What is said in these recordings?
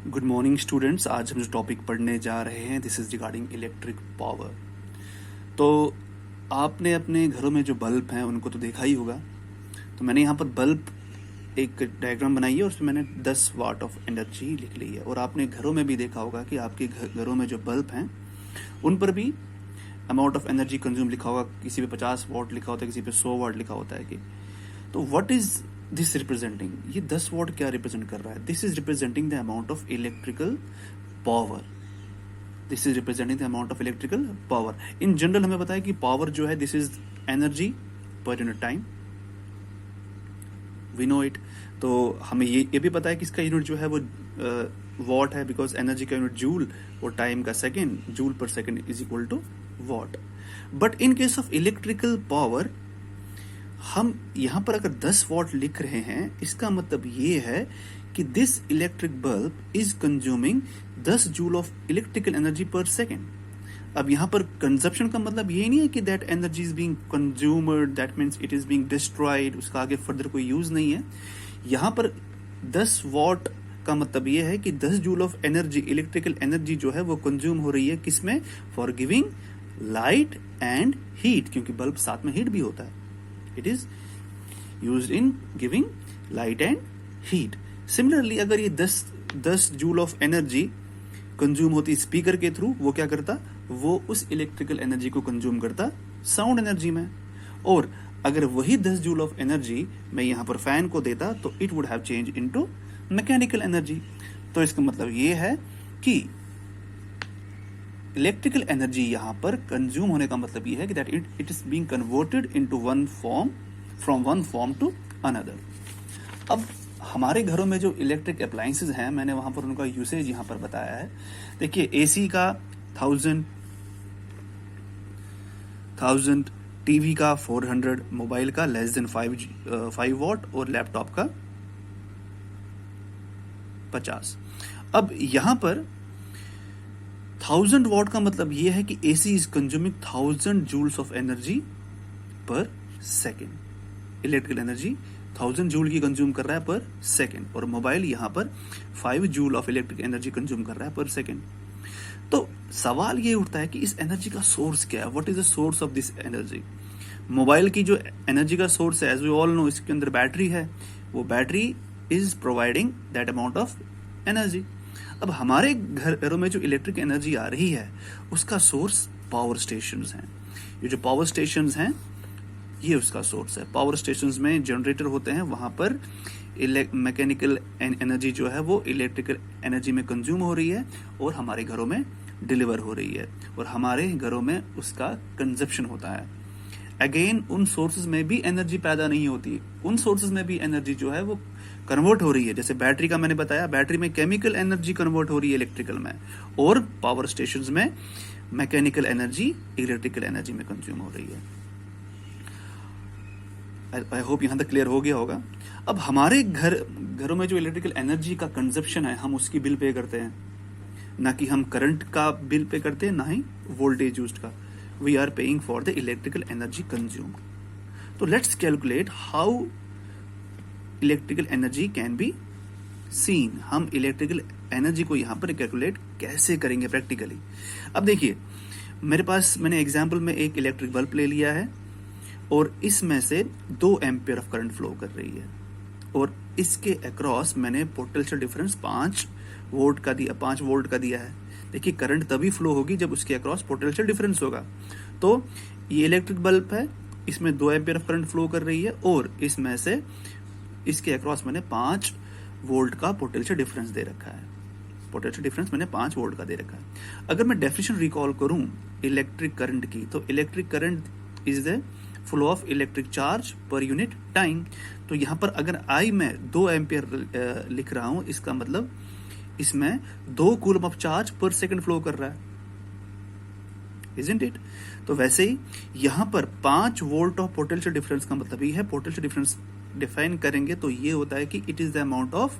Good morning students. आज हम जो टॉपिक पढ़ने जा रहे हैं this is regarding electric power. तो आपने अपने घरों में जो बल्ब हैं उनको तो देखा ही होगा। तो मैंने यहाँ पर बल्ब एक डायग्राम बनाई है और उसमें मैंने 10 वाट ऑफ एनर्जी लिख ली है। और आपने घरों में भी देखा होगा कि आपके घरों में जो बल्ब हैं उन पर भी अमाउंट ऑफ एनर्जी कंज्यूम लिखा होगा। किसी पे 50 वाट लिखा होता है, किसी पे 100 वाट लिखा होता है कि तो व्हाट इज दिस रिप्रेजेंटिंग? ये 10 वॉट क्या रिप्रेजेंट कर रहा है? This is representing the amount of electrical power. This is representing the amount of electrical power. In general हमें पता है कि पावर जो है this is energy per unit time, we know it. तो हमें ये भी पता है कि इसका यूनिट जो है वो वॉट है, बिकॉज एनर्जी का यूनिट जूल और टाइम का second, joule per second is equal to watt. But in case of electrical power हम यहां पर अगर 10 वॉट लिख रहे हैं, इसका मतलब ये है कि this electric bulb is consuming 10 joule of electrical energy per second. अब यहां पर कंजप्शन का मतलब ये नहीं है कि that energy is being consumed, that means it is being destroyed, उसका आगे फर्दर कोई यूज नहीं है। यहां पर 10 वॉट का मतलब ये है कि 10 joule of energy, electrical energy जो है वो कंज्यूम हो रही है किसमें? For giving light and heat, क्योंकि बल्ब साथ में हीट भी होता है। It is used in giving light and heat. Similarly, अगर ये 10 जूल ऑफ एनर्जी कंज्यूम होती स्पीकर के थ्रू, वो क्या करता? वो उस इलेक्ट्रिकल एनर्जी को कंज्यूम करता साउंड एनर्जी में। और अगर वही 10 जूल ऑफ एनर्जी मैं यहाँ पर फैन को देता तो it would have change into mechanical energy. तो इसका मतलब ये है कि इलेक्ट्रिकल एनर्जी यहां पर कंज्यूम होने का मतलब ये है कि that it is being converted into one form, from one form to another. अब हमारे घरों में जो इलेक्ट्रिक अप्लायंसेज हैं, मैंने वहां पर उनका यूसेज यहां पर बताया है। देखिए, एसी का 1000, टीवी का 400, मोबाइल का लेस देन 5 वॉट और लैपटॉप का 50। अब यहां पर 1000 वॉट का मतलब यह है कि AC is consuming 1000 joules of energy per second. Electrical energy 1000 joule की कंज्यूम कर रहा है पर सेकेंड, और मोबाइल यहां पर 5 joule of electric energy consume कर रहा है पर सेकेंड। तो सवाल ये उठता है कि इस एनर्जी का सोर्स क्या है? What is the source of this energy? Mobile की जो एनर्जी का सोर्स है, एज वी ऑल नो, इसके अंदर बैटरी है। वो battery is providing that amount of energy. अब हमारे घरों में जो इलेक्ट्रिक एनर्जी आ रही है उसका सोर्स पावर स्टेशंस हैं। ये जो पावर स्टेशंस हैं ये उसका सोर्स है। पावर स्टेशंस में जनरेटर होते हैं, वहां पर मैकेनिकल एनर्जी जो है वो इलेक्ट्रिकल एनर्जी में कंज्यूम हो रही है और हमारे घरों में डिलीवर हो रही है, और हमारे घरों में उसका कंजप्शन होता है। अगेन उन सोर्सेज में भी एनर्जी पैदा नहीं होती, उन सोर्सेज में भी एनर्जी जो है वो कन्वर्ट हो रही है। जैसे बैटरी का मैंने बताया, बैटरी में केमिकल एनर्जी कन्वर्ट हो रही है इलेक्ट्रिकल में, और पावर स्टेशंस में मैकेनिकल एनर्जी इलेक्ट्रिकल एनर्जी में कंज्यूम हो रही है। आई होप यहां तक क्लियर हो गया होगा। अब हमारे घरों में जो इलेक्ट्रिकल एनर्जी का कंजप्शन है, हम उसकी बिल पे करते हैं, ना कि हम करंट का बिल पे करते हैं, ना ही वोल्टेज यूज्ड का। We are paying for the electrical energy consume. तो let's calculate how electrical energy can be seen. हम इलेक्ट्रिकल एनर्जी को यहां पर कैलकुलेट कैसे करेंगे प्रैक्टिकली? अब देखिए, मेरे पास मैंने एग्जांपल में एक इलेक्ट्रिक बल्ब ले लिया है और इसमें से 2 एम्पियर ऑफ करंट फ्लो कर रही है, और इसके अक्रॉस मैंने पोटेंशियल डिफरेंस 5 वोल्ट का दिया है। देखिए, करंट तभी फ्लो होगी जब उसके अक्रॉस पोटेंशियल डिफरेंस होगा। तो ये इलेक्ट्रिक बल्ब है, इसमें 2 एम्पियर ऑफ करंट फ्लो कर रही है, और इसमें से इसके अक्रॉस मैंने 5 वोल्ट का पोटेंशियल डिफरेंस दे रखा है। पोटेंशियल डिफरेंस मैंने 5 वोल्ट का दे रखा है। अगर मैं डेफिनेशन रिकॉल करूं इलेक्ट्रिक करंट की, तो electric current is the flow of electric charge पर यूनिट टाइम। तो यहां पर अगर आई मैं 2 एम्पियर लिख रहा हूं, इसका मतलब इसमें 2 कूलम ऑफ चार्ज पर सेकंड फ्लो कर रहा है, इजंट इट? तो वैसे ही यहां पर 5 वोल्ट ऑफ पोटेंशियल डिफरेंस का मतलब ही है, पोटेंशियल डिफरेंस डिफाइन करेंगे तो ये होता है कि it is the amount of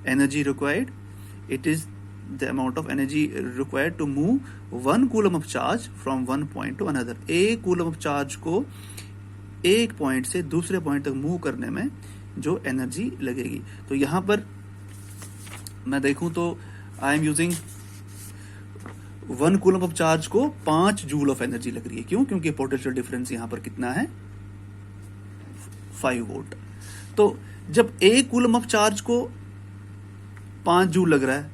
energy required, it is the amount of energy required to move 1 coulomb of charge from 1 point to another. 1 coulomb of charge को एक पॉइंट से दूसरे पॉइंट तक मूव करने में जो एनर्जी लगेगी। तो यहां पर मैं देखूं तो I am using 1 coulomb of charge को 5 जूल ऑफ एनर्जी लग रही है। क्यों? क्योंकि पोटेंशियल डिफरेंस यहां पर कितना है, 5 वोल्ट। तो जब 1 कूलम ऑफ चार्ज को 5 जूल लग रहा है,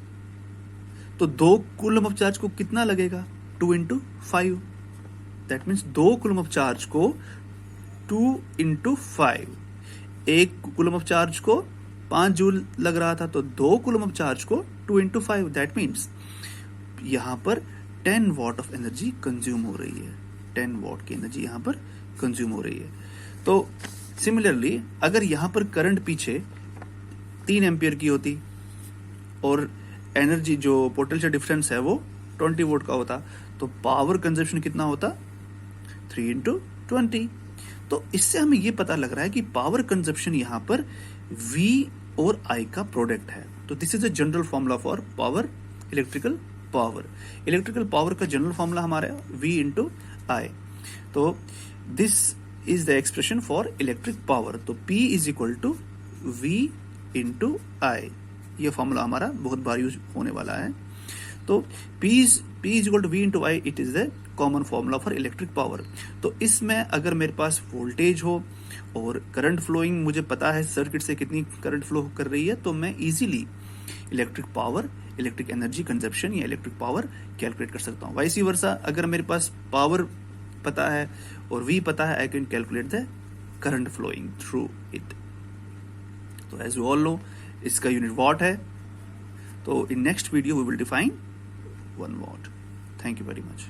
तो 2 कूलम ऑफ चार्ज को कितना लगेगा, 2 into 5। That means 2 coulomb of charge को 2 इंटू 5। 1 कूलम ऑफ चार्ज को 5 जूल लग रहा था, तो 2 कूलम ऑफ चार्ज को 2 इंटू 5। दैट मीन्स यहां पर 10 वॉट ऑफ एनर्जी कंज्यूम हो रही है। 10 वॉट की एनर्जी यहां पर कंज्यूम हो रही है। तो सिमिलरली अगर यहां पर करंट पीछे 3 एम्पियर की होती और एनर्जी जो पोटेंशियल डिफरेंस है वो 20 वोल्ट का होता, तो पावर कंजप्शन कितना होता, 3 इंटू 20। तो इससे हमें ये पता लग रहा है कि पावर कंजप्शन यहां पर V और I का प्रोडक्ट है। तो this is a general formula for power, electrical power. Electrical power का जनरल फॉर्मूला हमारा V इंटू I। तो this is the expression for electric power. तो P is equal to V into I। ये formula हमारा बहुत बार use होने वाला है। तो P is equal to V into I, it is the common formula for electric power. तो इसमें अगर मेरे पास वोल्टेज हो और करंट फ्लोइंग, मुझे पता है सर्किट से कितनी करंट फ्लो कर रही है, तो मैं easily electric power, electric energy consumption या इलेक्ट्रिक पावर कैलकुलेट कर सकता हूँ। वाइस वर्सा, अगर मेरे पास पावर पता है और V पता है, I can calculate the current flowing through it. तो एज यू ऑल नो, इसका यूनिट वॉट है। तो in next video we will define 1 watt. Thank you very much.